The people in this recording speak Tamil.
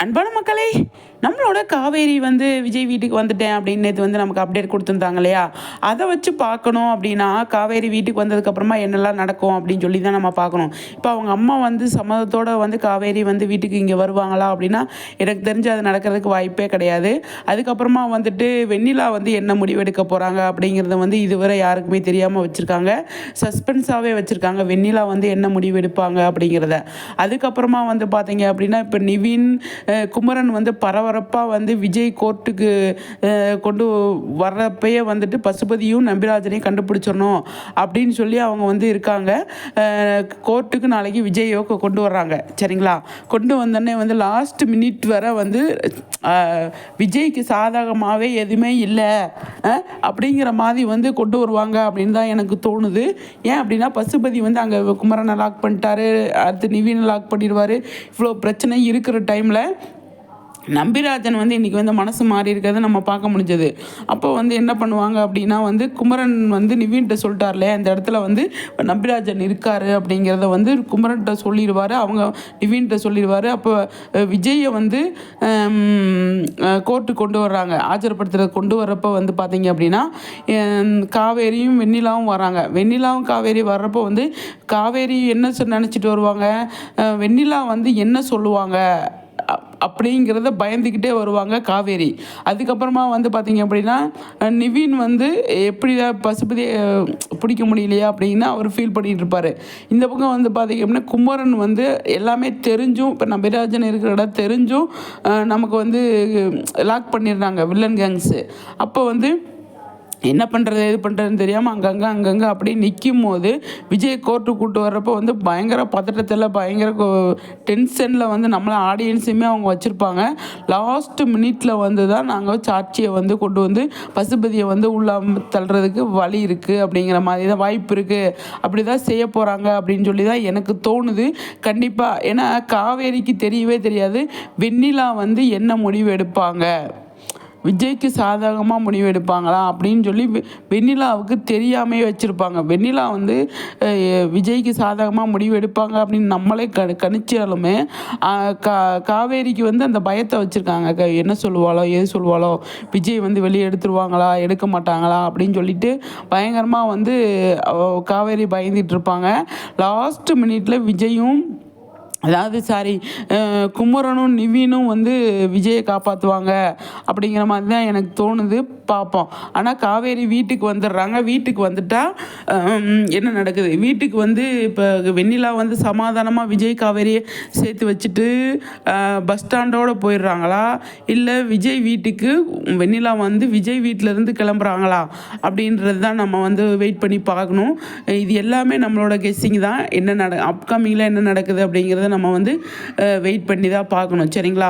அன்பான மக்களே, நம்மளோட காவேரி வந்து விஜய் வீட்டுக்கு வந்துட்டேன் அப்படின்னு நேற்று வந்து நமக்கு அப்டேட் கொடுத்துருந்தாங்க இல்லையா? அதை வச்சு பார்க்கணும் அப்படின்னா, காவேரி வீட்டுக்கு வந்ததுக்கப்புறமா என்னெல்லாம் நடக்கும் அப்படின்னு சொல்லி தான் நம்ம பார்க்கணும். இப்போ அவங்க அம்மா வந்து சம்மதத்தோடு வந்து காவேரி வந்து வீட்டுக்கு இங்கே வருவாங்களா அப்படின்னா, எனக்கு தெரிஞ்சு அது நடக்கிறதுக்கு வாய்ப்பே கிடையாது. அதுக்கப்புறமா வந்துட்டு வெண்ணிலா வந்து என்ன முடிவெடுக்க போகிறாங்க அப்படிங்கிறத வந்து இதுவரை யாருக்குமே தெரியாமல் வச்சுருக்காங்க. சஸ்பென்ஸாகவே வச்சுருக்காங்க, வெண்ணிலா வந்து என்ன முடிவு எடுப்பாங்க அப்படிங்கிறத. அதுக்கப்புறமா வந்து பார்த்தீங்க அப்படின்னா, இப்போ நிவின் குமரன் வந்து பரபரப்பாக வந்து விஜய் கோர்ட்டுக்கு கொண்டு வர்றப்பயே வந்துட்டு பசுபதியும் நம்பிராஜனையும் கண்டுபிடிச்சிடணும் அப்படின்னு சொல்லி அவங்க வந்து இருக்காங்க. கோர்ட்டுக்கு நாளைக்கு விஜயோ கொண்டு வர்றாங்க, சரிங்களா? கொண்டு வந்தோடனே வந்து லாஸ்ட் மினிட் வரை வந்து விஜய்க்கு சாதகமாகவே எதுவுமே இல்லை அப்படிங்கிற மாதிரி வந்து கொண்டு வருவாங்க அப்படின்னு தான் எனக்கு தோணுது. ஏன் அப்படின்னா, பசுபதி வந்து அங்கே குமரனை லாக் பண்ணிட்டாரு, அடுத்து நிவினை லாக் பண்ணிடுவார். இவ்வளோ பிரச்சனை இருக்கிற டைமில் நம்பிராஜன் வந்து இன்றைக்கி வந்து மனசு மாறி இருக்கிறத நம்ம பார்க்க முடிஞ்சது. அப்போ வந்து என்ன பண்ணுவாங்க அப்படின்னா, வந்து குமரன் வந்து நிவின்கிட்ட சொல்லிட்டார்லே, அந்த இடத்துல வந்து நம்பிராஜன் இருக்கார் அப்படிங்கிறத வந்து குமரன்கிட்ட சொல்லிடுவார், அவங்க நிவின்கிட்ட சொல்லிடுவார். அப்போ விஜயை வந்து கோர்ட்டுக்கு கொண்டு வர்றாங்க, ஆஜர்படுத்துகிற கொண்டு வர்றப்போ வந்து பார்த்திங்க அப்படின்னா, காவேரியும் வெண்ணிலாவும் வராங்க. வெண்ணிலாவும் காவேரி வர்றப்போ வந்து காவேரி என்ன நினச்சிட்டு வருவாங்க, வெண்ணிலா வந்து என்ன சொல்லுவாங்க அப்படிங்கிறத பயந்துக்கிட்டே வருவாங்க காவேரி. அதுக்கப்புறமா வந்து பார்த்திங்க அப்படின்னா, நிவின் வந்து எப்படி பசுபதியை பிடிக்க முடியலையா அப்படின்னு அவர் ஃபீல் பண்ணிகிட்டு இருப்பார். இந்த பக்கம் வந்து பார்த்திங்க அப்படின்னா, குமரன் வந்து எல்லாமே தெரிஞ்சும், இப்போ நம்பிராஜன் இருக்கிற இடம் தெரிஞ்சும் நமக்கு வந்து லாக் பண்ணிடுறாங்க வில்லன் கேங்ஸு. அப்போ வந்து என்ன பண்ணுறது எது பண்ணுறதுன்னு தெரியாமல் அங்கங்கே அப்படியே நிற்கும் போது விஜய் கோர்ட்டுக்கு கூப்பிட்டு வர்றப்போ வந்து பயங்கர பதட்டத்தில் பயங்கர டென்ஷனில் வந்து நம்மளை ஆடியன்ஸுமே அவங்க வச்சுருப்பாங்க. லாஸ்ட் மினிட்ல வந்து தான் நாங்கள் சாட்சியை வந்து கொண்டு வந்து பசுபதியை வந்து உள்ள தள்ளுறதுக்கு வழி இருக்குது அப்படிங்கிற மாதிரி தான் வாய்ப்பு இருக்குது, அப்படி தான் செய்ய போகிறாங்க அப்படின்னு சொல்லி தான் எனக்கு தோணுது. கண்டிப்பாக, ஏன்னா காவேரிக்கு தெரியவே தெரியாது வெண்ணிலா வந்து என்ன முடிவு எடுப்பாங்க, விஜய்க்கு சாதகமாக முடிவு எடுப்பாங்களா அப்படின்னு சொல்லி வெண்ணிலாவுக்கு தெரியாமே வச்சுருப்பாங்க. வெண்ணிலா வந்து விஜய்க்கு சாதகமாக முடிவு எடுப்பாங்க அப்படின்னு நம்மளே கணிச்சாலுமே காவேரிக்கு வந்து அந்த பயத்தை வச்சுருக்காங்க. என்ன சொல்லுவாளோ எது சொல்லுவாளோ, விஜய் வந்து வெளியே எடுத்துருவாங்களா எடுக்க மாட்டாங்களா அப்படின்னு சொல்லிட்டு பயங்கரமாக வந்து காவேரி பயந்துட்டு இருப்பாங்க. லாஸ்ட் மினிட்ல விஜயும் குமரனும் நிவினும் வந்து விஜயை காப்பாற்றுவாங்க அப்படிங்கிற மாதிரி தான் எனக்கு தோணுது. பார்ப்போம். ஆனால் காவேரி வீட்டுக்கு வந்துடுறாங்க. வீட்டுக்கு வந்துட்டால் என்ன நடக்குது, வீட்டுக்கு வந்து இப்போ வெண்ணிலா வந்து சமாதானமாக விஜய் காவேரியை சேர்த்து வச்சுட்டு பஸ் ஸ்டாண்டோடு போயிடுறாங்களா, இல்லை விஜய் வீட்டுக்கு வெண்ணிலா வந்து விஜய் வீட்டிலேருந்து கிளம்புறாங்களா அப்படின்றது தான் நம்ம வந்து வெயிட் பண்ணி பார்க்கணும். இது எல்லாமே நம்மளோட கெஸ்ஸிங் தான். என்ன அப்கமிங்கில் என்ன நடக்குது அப்படிங்கிறத நம்ம வந்து வெயிட் பண்ணி தான் பார்க்கணும், சரிங்களா?